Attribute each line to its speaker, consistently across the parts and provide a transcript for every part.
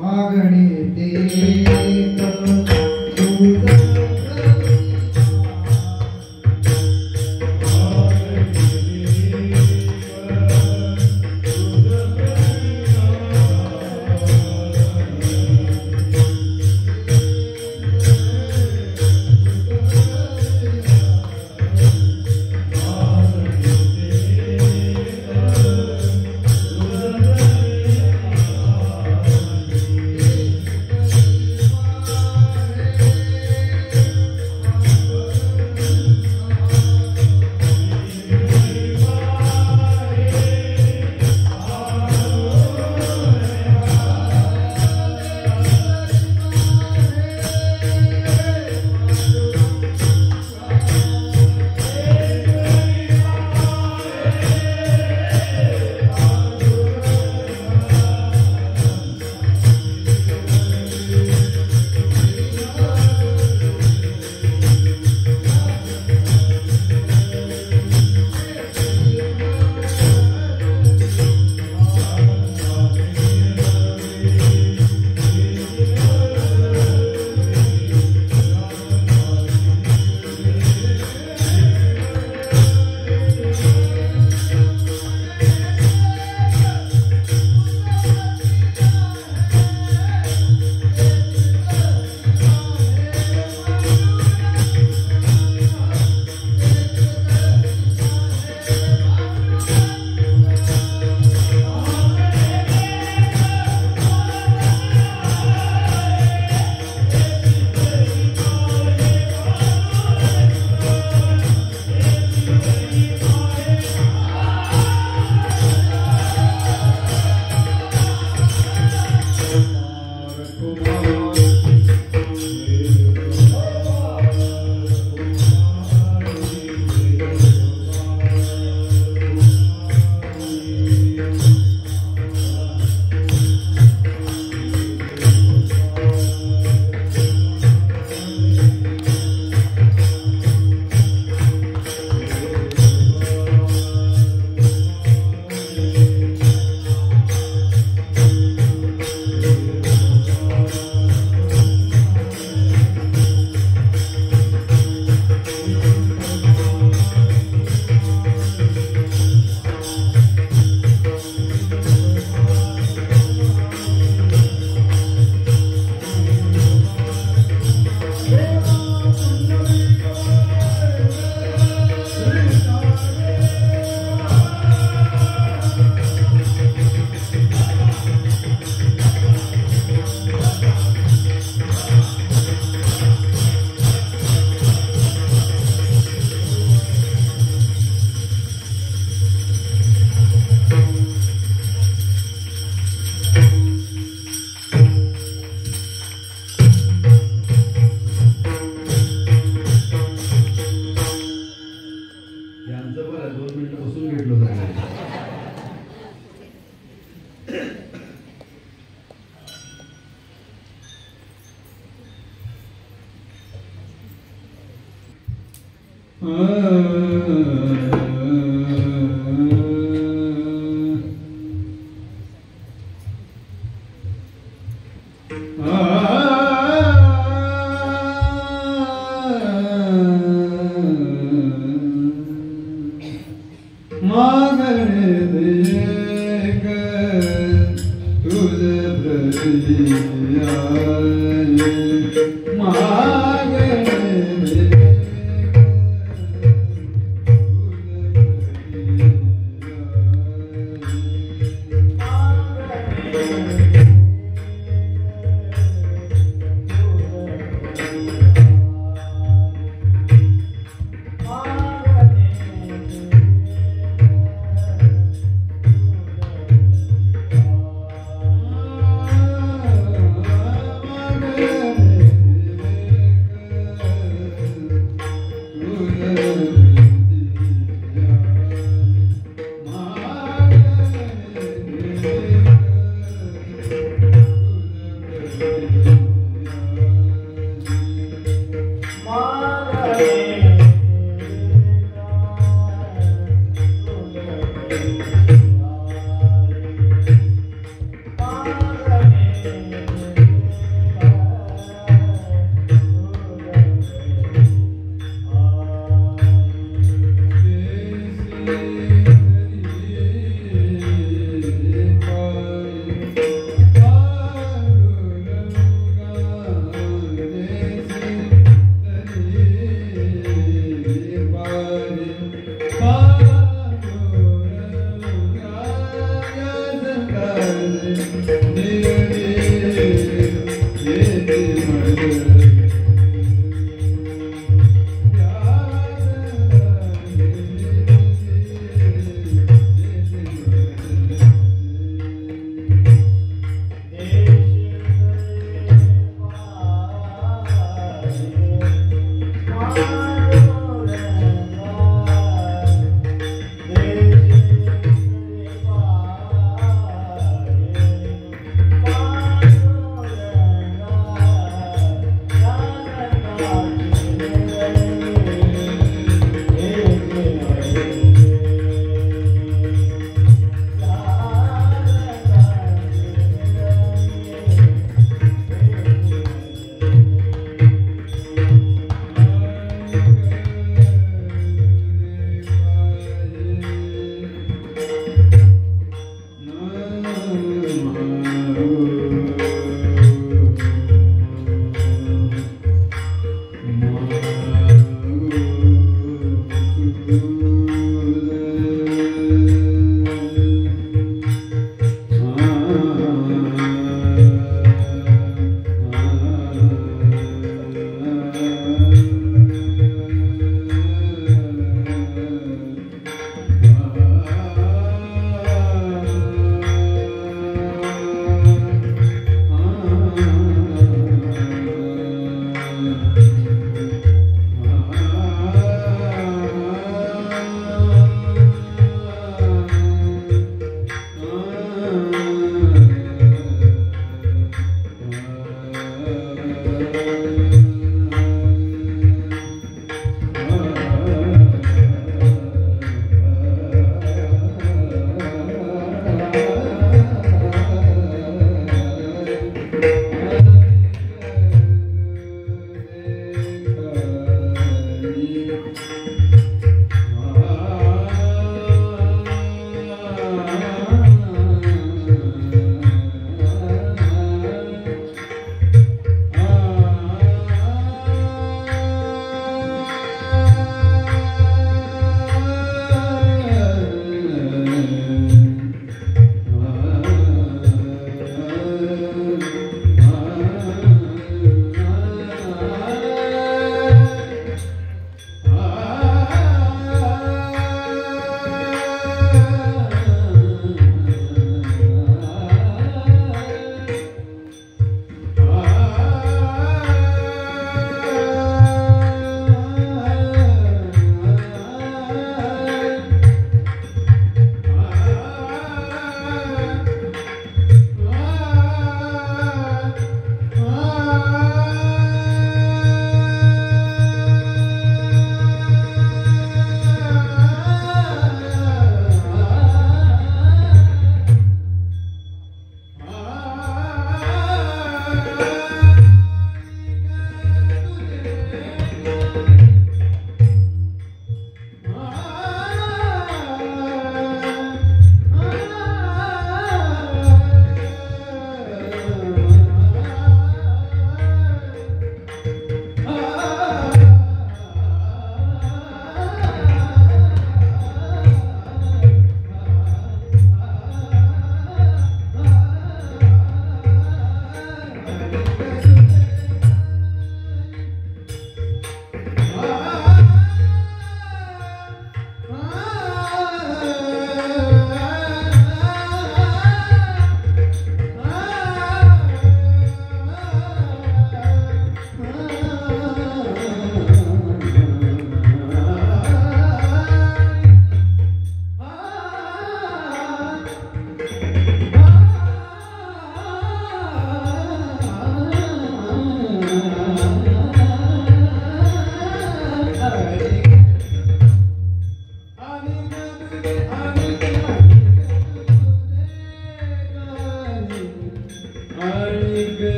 Speaker 1: मागणी ते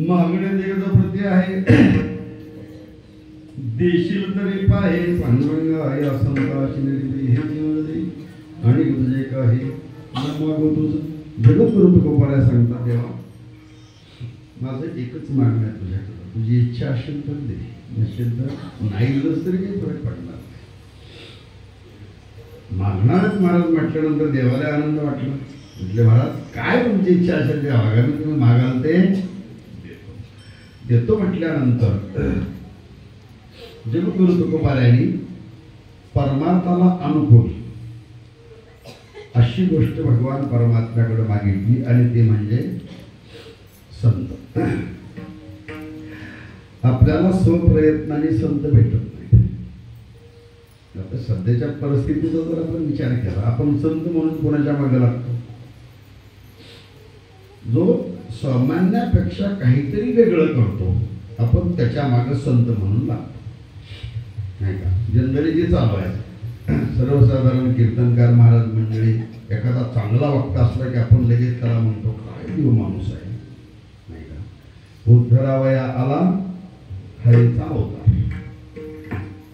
Speaker 2: मागणे देव प्रती आहे देशील तरी पाहे पांडुरंग आहे असंताची निर्मिती हे निवडले आणि तुझे काही मागो तुझं जगद्गुरु तुकोबाला सांगता देवा माझं एकच मागणं आहे तुझ्याकडं तुझी इच्छा असेल तर दे नसेल तर नाही दिलंच तरी काही फरक पडणार मागणारच महाराज म्हटल्यानंतर देवाला आनंद वाटला म्हटले महाराज काय तुमची इच्छा असेल त्या भागाने तुम्ही मागाल ते देतो म्हटल्यानंतर जगद्गुरु तुकोबारायांनी परमार्थाला अनुकूल अशी गोष्ट भगवान परमात्म्याकडे मागितली आणि ते म्हणजे संत. आपल्याला स्वप्रयत्नाने संत भेटत नाही. आता सध्याच्या परिस्थितीचा जर आपण विचार केला आपण संत म्हणून कोणाच्या मागे लागतो जो सामान्यापेक्षा काहीतरी वेगळं करतो आपण त्याच्या मागे संत म्हणून लागतो नाही का. जनरली जे चालू आहे सर्वसाधारण कीर्तनकार महाराज मंडळी एखादा चांगला वक्ता असला की आपण लगेच त्याला म्हणतो काय देव माणूस आहे नाही का. उद्धरावया आला हरीचा होता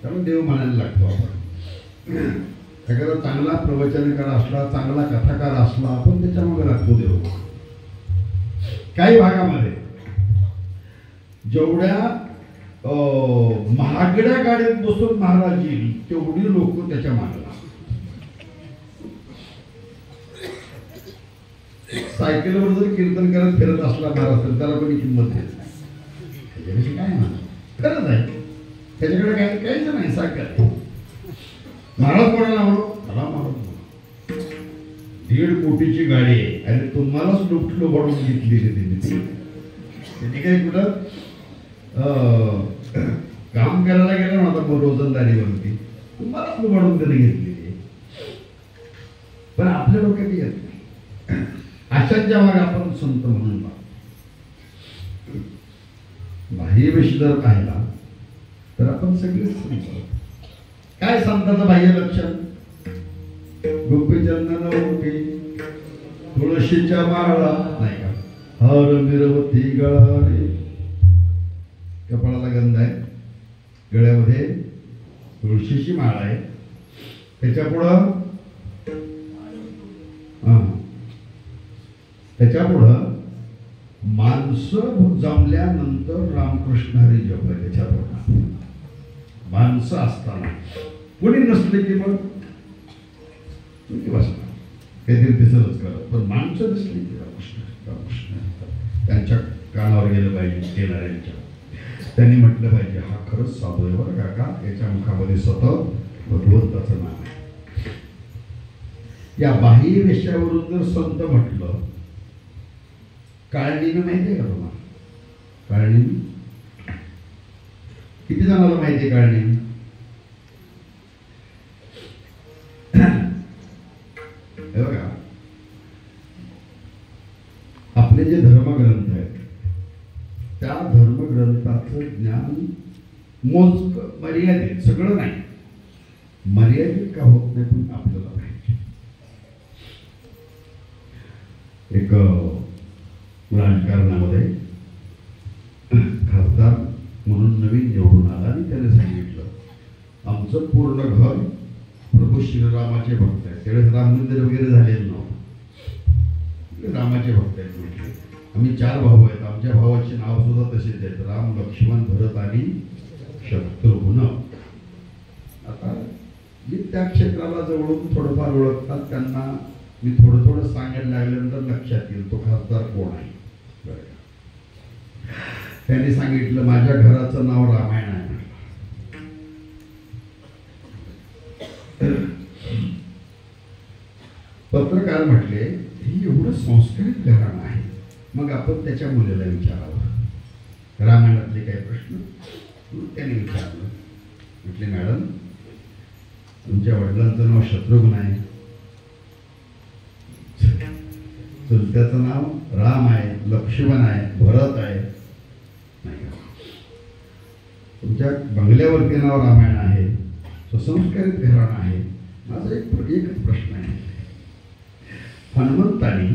Speaker 2: त्यामुळे देव म्हणायला लागतो आपण. एखादा चांगला प्रवचनकार असला चांगला कथाकार असला आपण त्याच्या मागे लागतो देव. काही भागामध्ये जेवढ्या महागड्या गाडीत बसून महाराज येईल तेवढी लोक त्याच्या मागे लागतात. सायकलवर जर कीर्तन करत फिरत असला महाराज तर त्याला कोणी किंमत देत त्याच्याविषयी काय म्हणा खरंच आहे त्याच्याकडे काही काहीच नाही सायकल. महाराज कोणाला म्हणू मला महाराज 1.5 कोटीची गाडी आहे आणि तुम्हालाच लुटलो म्हणून घेतलेली त्यांनी काही कुठं काम करायला गेलं ना आता रोजंदारीवरती तुम्हालाच लुबाडून त्याने घेतलेली पण आपल्या डोक्यात येत नाही. अशांच्या मागे आपण संत म्हणून बाह्यवेश जर पाहिला तर आपण सगळेच संत. काय संताचं बाह्य लक्षण? गोपीचंदन ओटी, तुळशीच्या माळा नाही का, हर मिरवती गळाने, कपाळाला गंध आहे, गळ्यामध्ये तुळशीची माळ आहे, त्याच्यापुढं माणसं जमल्यानंतर रामकृष्ण हरी जप आहे. त्याच्यापुढं माणसं असताना कोणी नसले की मग वाचणार काहीतरी दिसतच करत, पण माणसं दिसली की रामकृष्ण रामकृष्ण त्यांच्या कानावर गेलं पाहिजे. येणाऱ्यांच्या त्यांनी म्हटलं पाहिजे हा खरंच साधू आहे बरं काका, याच्या मुखामध्ये सतत भगवंताचं नाव आहे. या बाह्य वेशावरून जर संत म्हटलं, काळणीनं माहिती आहे का तुम्हाला? काळणी किती जणांना माहिती आहे? काळणी बघा, आपले जे धर्मग्रंथ आहेत त्या धर्मग्रंथाचं ज्ञान मोजक मर्यादित, सगळं नाही, मर्यादित का होत नाही पण आपल्याला पाहिजे. एक राजकारणामध्ये खासदार म्हणून नवीन निवडून आला आणि त्याने सांगितलं आमचं पूर्ण घर प्रभू श्रीरामाचे भक्त आहेत. त्यावेळेस राम मंदिर वगैरे झालेलं नव्हतं, रामाचे भक्त आहेत म्हटले. आम्ही 4 भाऊ आहेत, आमच्या भावाची नाव सुद्धा तशीच आहेत, राम लक्ष्मण भरत आणि शत्रुघ्न. आता जे त्या क्षेत्राला जवळून थोडंफार ओळखतात त्यांना मी थोडं थोडं सांगायला लागल्यानंतर लक्षात येईल तो खासदार कोण आहे. त्यांनी सांगितलं माझ्या घराचं नाव रामायण आहे. पत्रकार म्हटले ही एवढं संस्कृत घराणं आहे, मग आपण त्याच्या मुलीला विचारावं रामायणातले काही प्रश्न. त्याने विचारलं, म्हटले मॅडम तुमच्या वडिलांचं नाव शत्रुघ्न आहे, चुलत्याचं नाव राम आहे, लक्ष्मण आहे, भरत आहे, तुमच्या बंगल्यावरती नाव रामायण आहे, सुसंस्कारित घराणं आहे. माझा एकच प्रश्न आहे, हनुमंतानी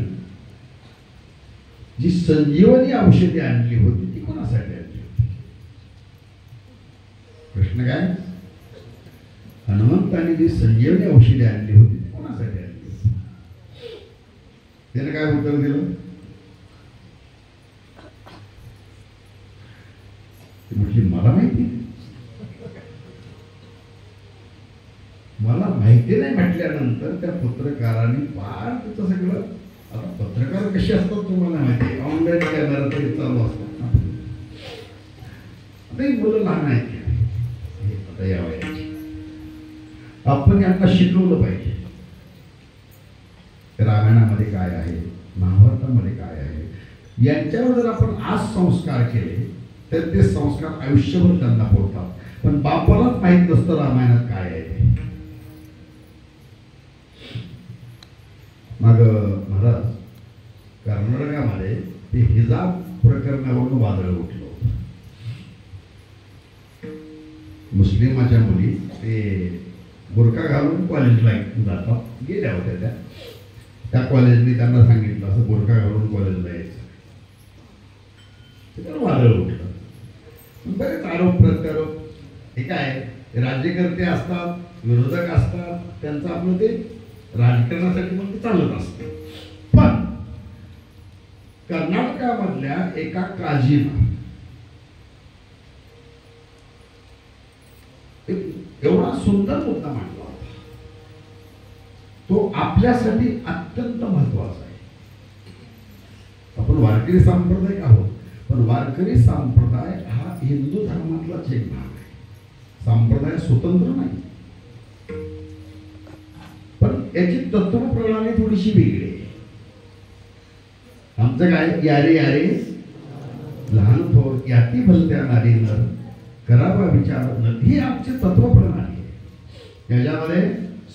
Speaker 2: जी संजीवनी औषधी आणली होती ती कोणासाठी आणली होती? प्रश्न काय? हनुमंतानी जी संजीवनी औषधी आणली होती ती कोणासाठी आणली होती? त्याने काय उत्तर दिलं? म्हटली मला माहिती नाही म्हटल्यानंतर त्या पत्रकारांनी फार त्याचं सगळं, आता पत्रकार कसे असतात तुम्हाला माहिती, ऑनलाईन कॅमेरा तरी चालू असतात ना. आता मुलं लहान आहेत आता या वयाची, आपण यांना शिकवलं पाहिजे रामायणामध्ये काय आहे, महाभारतामध्ये काय आहे. यांच्यावर जर आपण आज संस्कार केले तर ते संस्कार आयुष्यभर त्यांना पोहोचतात. पण बापालाच माहीत नसतं रामायणात काय आहे. मग महाराज कर्नाटकामध्ये ते हिजाब प्रकरणावरून वादळ उठलं होतं. मुस्लिमाच्या मुली ते बुरखा घालून कॉलेजला जातात, गेल्या होत्या त्या कॉलेजने त्यांना सांगितलं असं बुरखा घालून कॉलेजला यायचं. त्याला वादळ उठलं. बरेच आरोप प्रत्यारोप, हे काय राज्यकर्ते असतात, विरोधक असतात, त्यांचं आपलं ते राजकारणासाठी मग ते चालत असतं. पण कर्नाटकामधल्या एका काजीनं एवढा सुंदर मुद्दा मांडला होता, तो आपल्यासाठी अत्यंत महत्वाचा आहे. आपण वारकरी संप्रदाय आहोत, पण वारकरी संप्रदाय हा हिंदू धर्मातलाच एक भाग आहे. संप्रदाय स्वतंत्र नाही, पण याची तत्व प्रणाली थोडीशी वेगळी आहे. आमचं काय, यारे यारे लहान थोर याती भलत्या नारी नर करावा विचार न, ही आमची तत्व प्रणाली आहे. याच्यामध्ये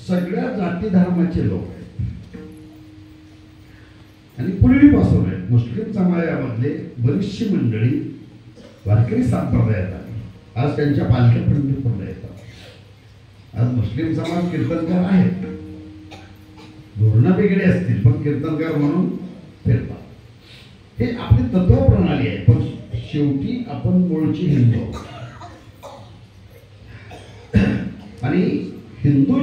Speaker 2: सगळ्या जाती धर्माचे लोक आहेत. आणि पूर्वीपासून आहे मुस्लिम समाजामधले बरीचशी मंडळी वारकरी संप्रदायात आली. आज त्यांच्या पालख्या पंढरपूरला येतात. आज मुस्लिम समाज कीर्तनकार आहेत, धोरणं वेगळे असतील पण कीर्तनकार म्हणून फिरतात. हे आपली तत्व प्रणाली आहे. पण शेवटी आपण मूळची हिंदू आहोत. आणि हिंदू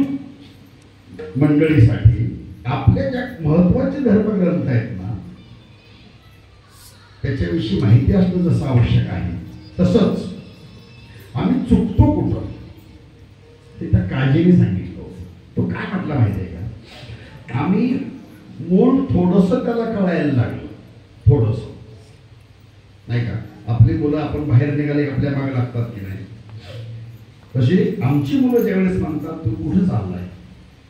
Speaker 2: मंडळीसाठी आपल्या ज्या महत्वाचे धर्मग्रंथ आहेत ना त्याच्याविषयी माहिती असणं जसं आवश्यक आहे तसंच आम्ही चुकतो कुठं ते त्या काळजीने सांगितलं. तो काय म्हटला माहिती आहे का, आम्ही मूळ थोडंसं त्याला कळायला लागलं, थोडंसं नाही का. आपली मुलं आपण बाहेर निघाले आपल्या मागे लागतात की नाही, तशी आमची मुलं ज्यावेळेस म्हणतात तू कुठे चाललाय,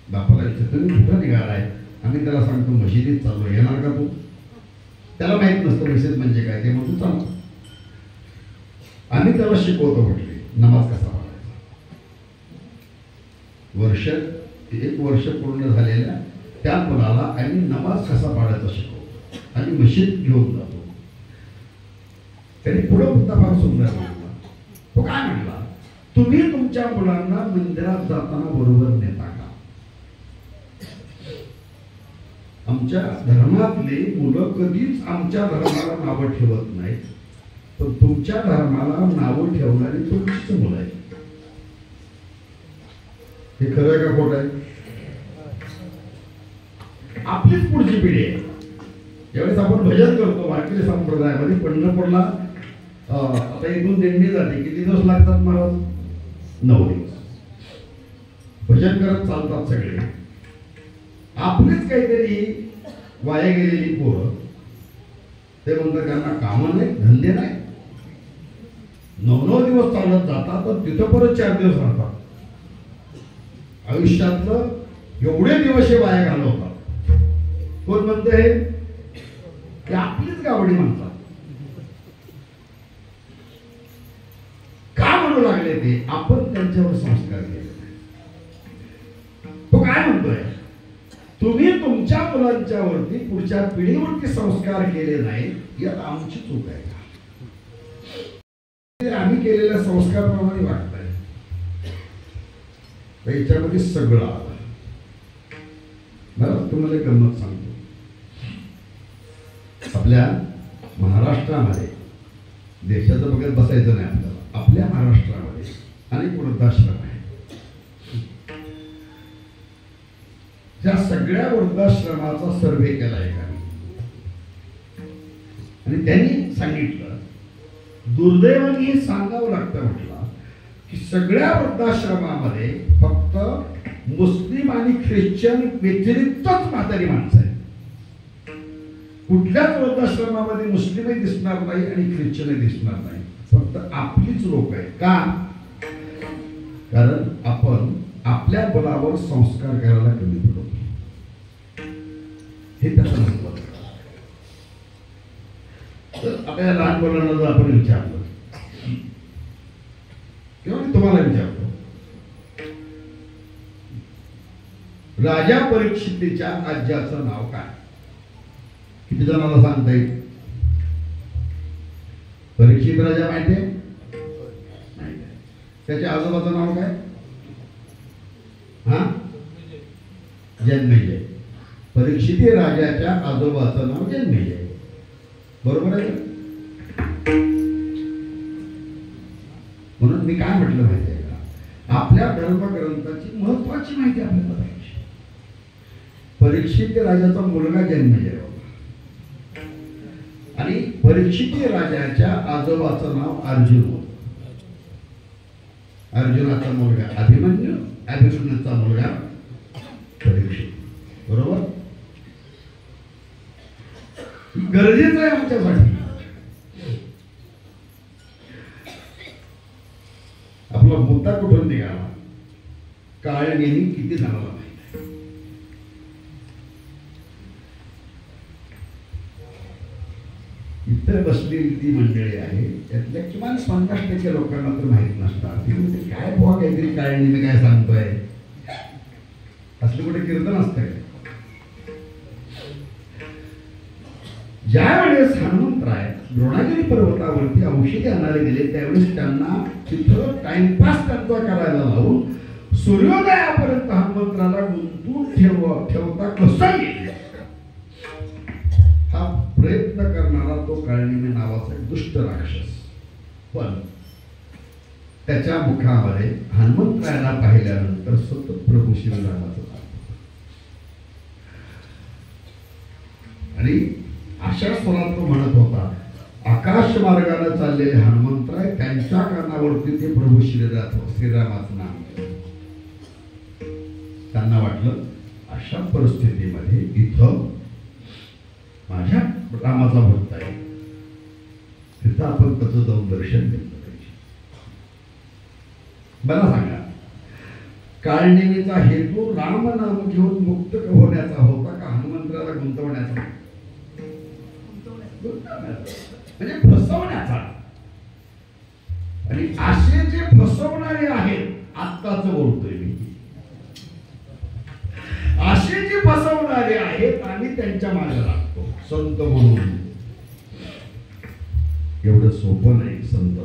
Speaker 2: बापाला विचारतो तुम्ही कुठं निघालाय, आम्ही त्याला सांगतो मशिदीत चाललो, येणार का तू. त्याला माहित नसतं मशीद म्हणजे काय, ते म्हणतो चालतो. आम्ही त्याला शिकवतो म्हटले नमाज कसा पढायचा. एक वर्ष पूर्ण झालेल्या त्या मुलाला आम्ही नमाज कसा पाडायचा शिकवतो आणि मशीद घेऊन जातो. त्यांनी पुढे मुद्दा फार सुंदर मांडला. तो काय म्हणला, तुम्ही तुमच्या मुलांना मंदिरात जाताना बरोबर नेता का. आमच्या धर्मातले मुलं कधीच आमच्या धर्माला नावं ठेवत नाहीत, पण तुमच्या धर्माला नावं ठेवणारी तुमचीच मुलं आहेत. हे खरं आहे का खोटं आहे. आपलीच पुढची पिढी आहे. ज्यावेळेस आपण भजन करतो वारकरी संप्रदायामध्ये पंढरपूरला आता इथून दिंडी जाते, किती दिवस लागतात महाराज, 9 दिवस भजन करत चालतात सगळे. आपलीच काहीतरी वाया गेलेली पोरं ते म्हणतात त्यांना कामं नाही धंदे नाही, 9 दिवस चालत जातात तर तिथं परत 4 दिवस राहतात. आयुष्यातलं एवढे दिवस हे वाया घालवतात. कोण म्हणतं हे, की आपलीच गावडी म्हणतात. का म्हणू लागले ते, आपण त्यांच्यावर संस्कार केले. तो काय म्हणतोय, तुम्ही तुमच्या मुलांच्यावरती पुढच्या पिढीवरती संस्कार केले नाही, यात आमची चूक आहे का. आम्ही केलेल्या संस्काराप्रमाणे वागताय, याच्यामध्ये सगळं आलं. मला तुम्हाला एक गंमत सांगतो. आपल्या महाराष्ट्रामध्ये, देशाचं बघत बसायचं नाही आपल्याला, आपल्या महाराष्ट्रामध्ये अनेक वृद्धाश्रम आहेत. त्या सगळ्या वृद्धाश्रमाचा सर्वे केला एकाने आणि त्यांनी सांगितलं, दुर्दैवाने हे सांगावं लागतं म्हटलं, की सगळ्या वृद्धाश्रमामध्ये फक्त मुस्लिम आणि ख्रिश्चन व्यतिरिक्तच म्हातारी माणसं आहेत. कुठल्याच वृद्धाश्रमामध्ये मुस्लिमही दिसणार नाही आणि ख्रिश्चनही दिसणार नाही, फक्त आपलीच लोक आहेत. का, कारण आपण आपल्या बलावर संस्कार करायला कमी पडतो. हे त्याचं महत्व. तर आपल्या लहान मुलांना जर आपण विचारलं किंवा मी तुम्हाला विचारतो, राजा परीक्षितीच्या आज्याचं नाव काय, किती जणांना सांगता येईल. परीक्षित राजा माहिती आहे, त्याच्या आजोबाचं नाव काय, हा जन्मेजय. परीक्षिती राजाच्या आजोबाचं नाव जन्मेजय, बरोबर आहे. म्हणून मी काय म्हटलं माहिती आहे का, आपल्या धर्मग्रंथाची महत्वाची माहिती आपल्याला पाहिजे. परीक्षिती राजाचा मुलगा जन्मेजय होता आणि परीक्षिती राजाच्या आजोबाचं नाव अर्जुन होतं. अर्जुनाचा मुलगा अभिमन्यू, अभिमन्यूचा मुलगा परीक्षित, बरोबर. गरजेचं आहे आमच्यासाठी. आपला मुद्दा कुठून निघाला, काळ्याने किती जणाला माहिती. इतर बसलेली ती मंडळी आहे त्यातल्या किमान 50% लोकांना तर माहित नसतात. काय बुवा काहीतरी काळ्याने मी काय सांगतोय, असलं कुठे कीर्तन असतंय. ज्यावेळेस हनुमंतराय द्रोणागिरी पर्वतावरती औषधी आणायला गेले त्यावेळेस त्यांना तिथं टाइमपास त्यांचा करायला लावून सूर्योदयापर्यंत हनुमंतराला गुंतून ठेवता कसं येईल हा प्रयत्न करणारा तो काळनिमी नावाचा एक दुष्ट राक्षस. पण त्याच्या मुखामध्ये हनुमंतरायांना पाहिल्यानंतर सतत प्रभू श्रीरामाचं नाव आणि अशा स्वरात तो म्हणत होता. आकाश मार्गाने चाललेले हनुमंतराय त्यांच्या कानावरती ते प्रभू श्रीरामाचं नाम. त्यांना वाटलं अशा परिस्थितीमध्ये इथं माझ्या रामाचा भक्त आहे, तिथं आपण त्याचं जाऊन दर्शन घेतलं पाहिजे. मला सांगा, काळनिमीचा हेतू राम नाम घेऊन मुक्त होण्याचा होता का हनुमंतराला गुंतवण्याचा? म्हणजे फसवण्याचा. आणि असे जे फसवणारे आहेत, आत्ताच बोलतोय मी, असे जे फसवणारे आहेत आम्ही त्यांच्या मागे लागतो संत म्हणून. एवढं सोपं नाही संत.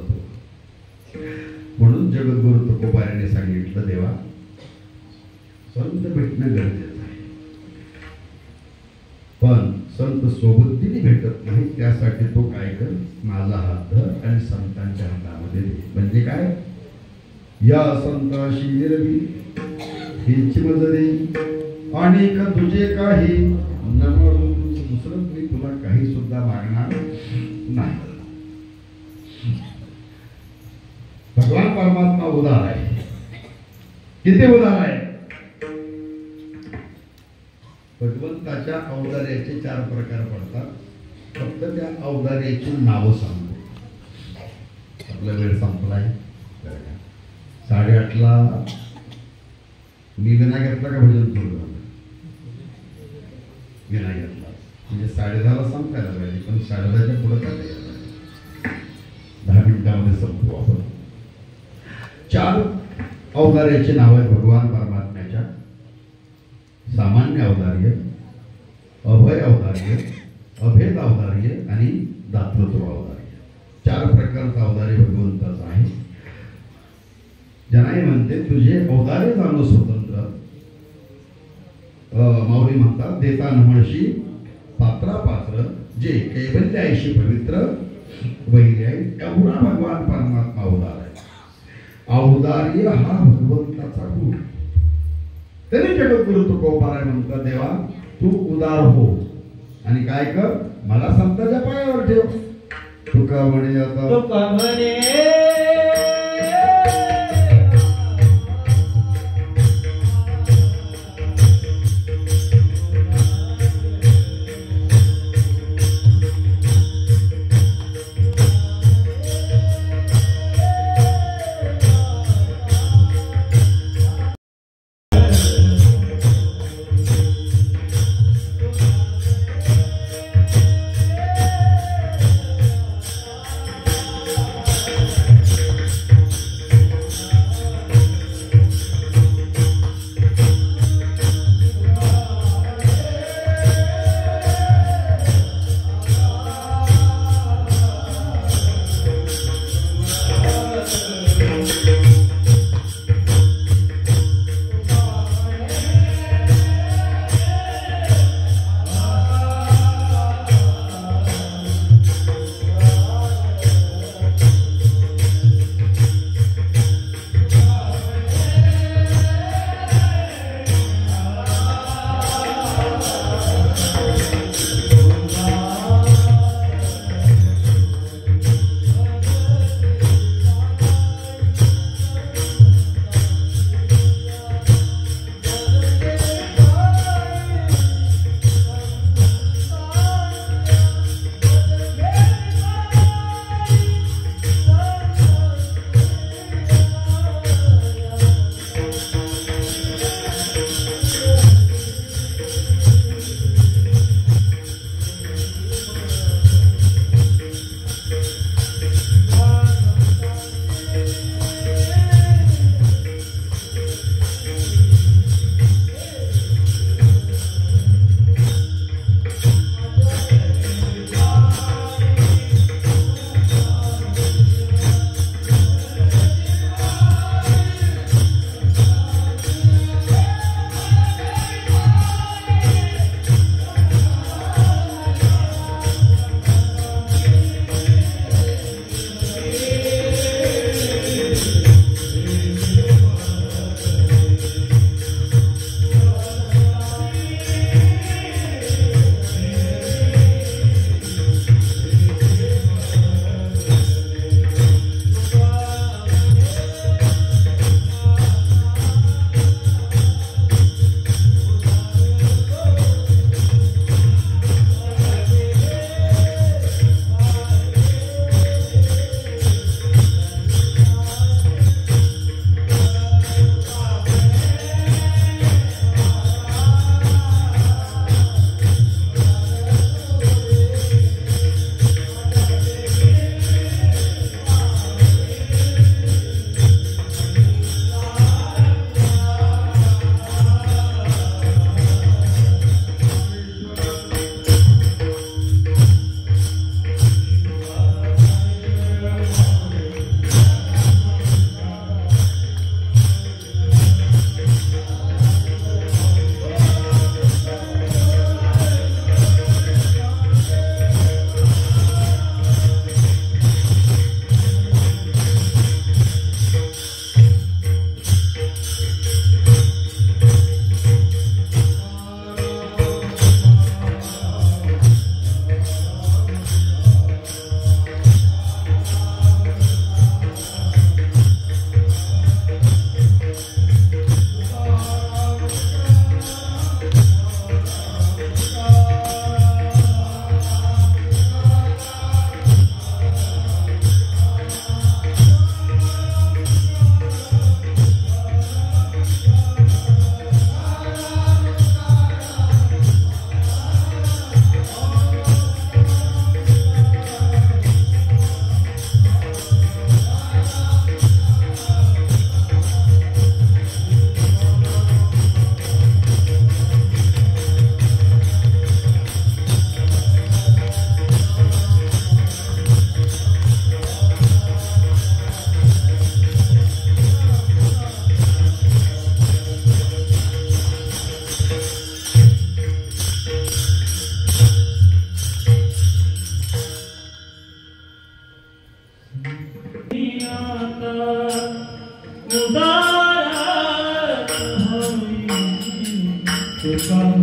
Speaker 2: म्हणून जगद्गुरु तुकोबाराने सांगितलं, देवा संत भेटणं गरजेचं आहे, पण संत सोबतीने भेटत नाही. त्यासाठी तो काय कर, माझा हात धर आणि संतांच्या हातामध्ये दे. म्हणजे काय, या संताशी निरवी हिची मजरी आणि का तुझे काही दुसरं मी तुला काही सुद्धा मागणार नाही. भगवान परमात्मा उदार आहे. किती उदार आहे? भगवंताच्या औदार्याचे 4 प्रकार पडतात. फक्त त्या औदार्याची नावं सांगतो. आपला वेळ संपलाय. 8:30ला मी विना घेतला का भजन सुरू झालं? विना घेतला म्हणजे 10:30ला संपायला पाहिजे, पण 10:30च्या पुढे काय 10 मिनिटामध्ये संपू आपण. 4 औदार्याची नाव आहे भगवान परमात्म्याच्या. सामान्य औदार्य, अभय औदार्य, अभेद औदार्य आणि दातृत्व औदार्य. 4 प्रकारचा औदार्य भगवंताचा आहे. जनाई म्हणते, तुझे औदार्य जाणो स्वतंत्र. माऊली म्हणतात, देता नमळशी पात्रा पात्र, जे कैवल्याशी पवित्र वैर्य आहे. एवढा भगवान परमात्मा उदार आहे. औदार्य हा भगवंताचा गुण. तरी जगद्गुरु तुकोबाराय म्हणतात, देवा तू उदार हो आणि काय कर, मला संतांच्या पायावर ठेव. तुका म्हणे आता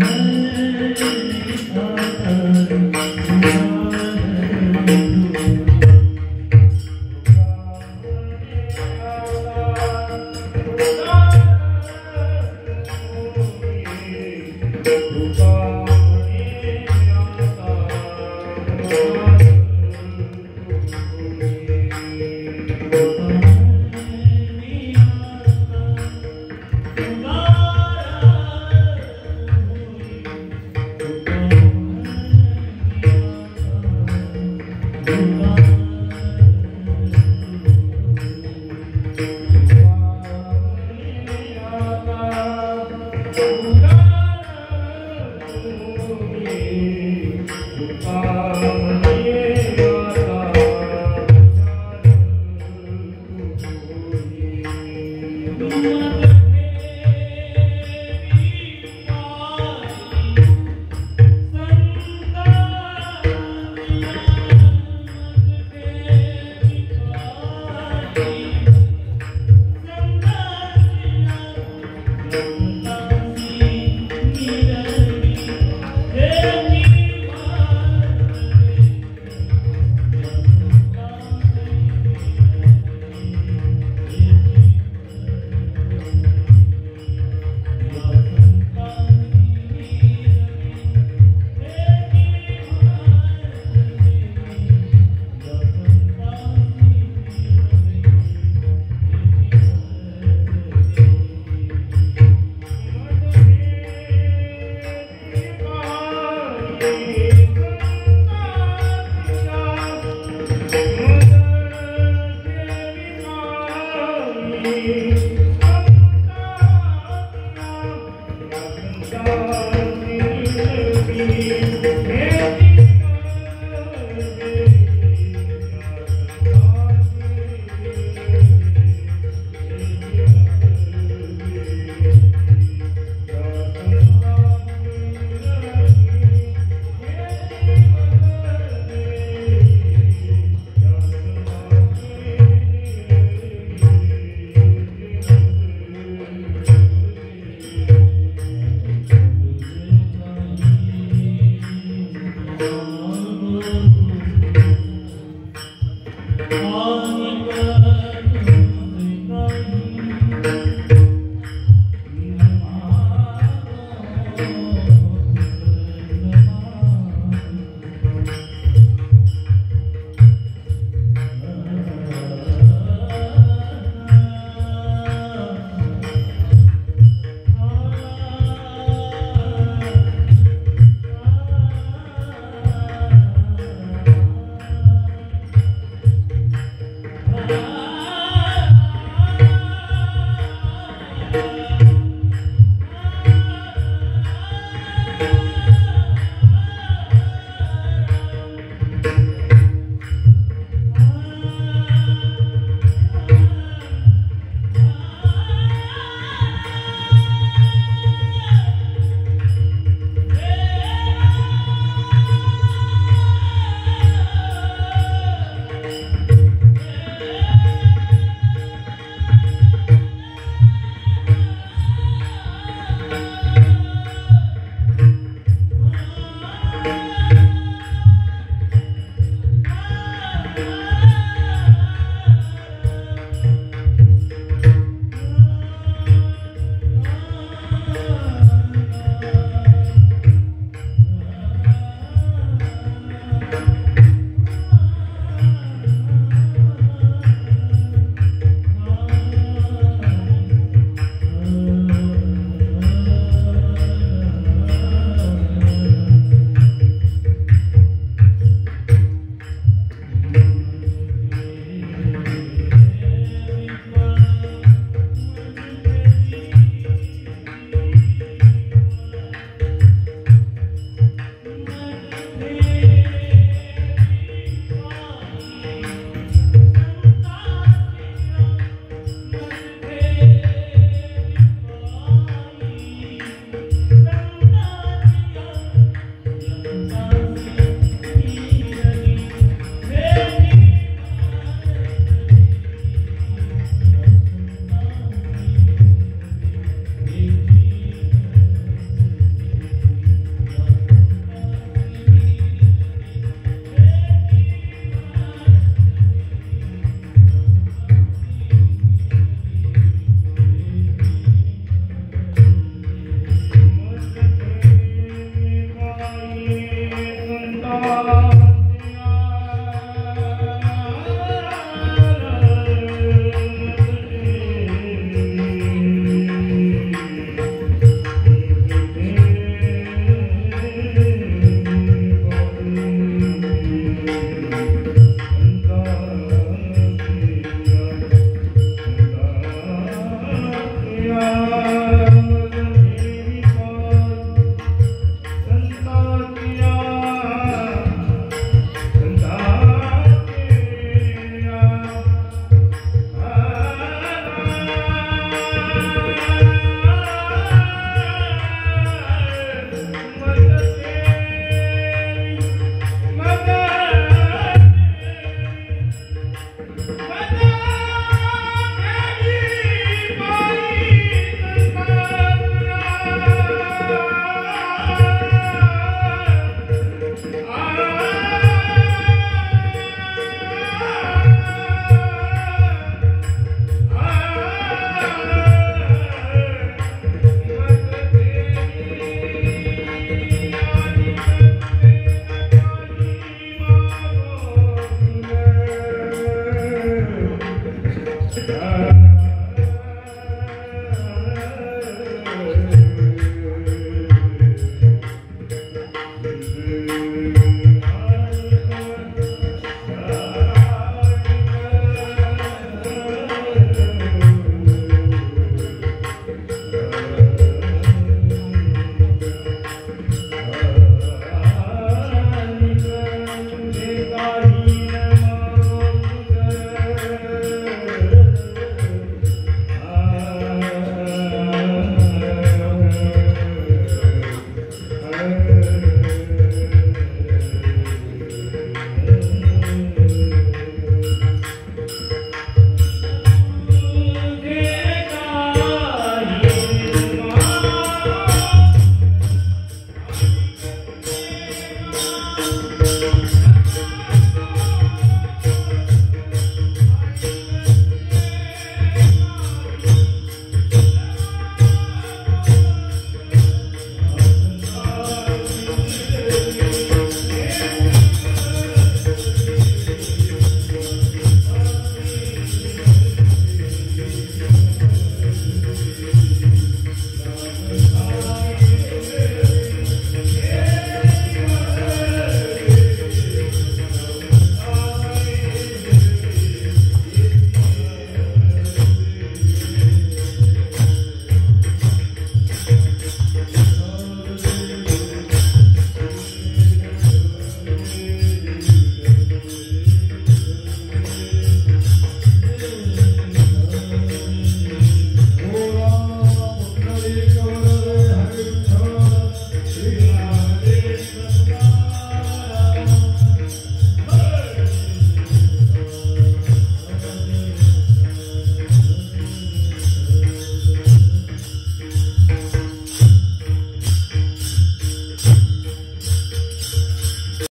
Speaker 1: Thank you.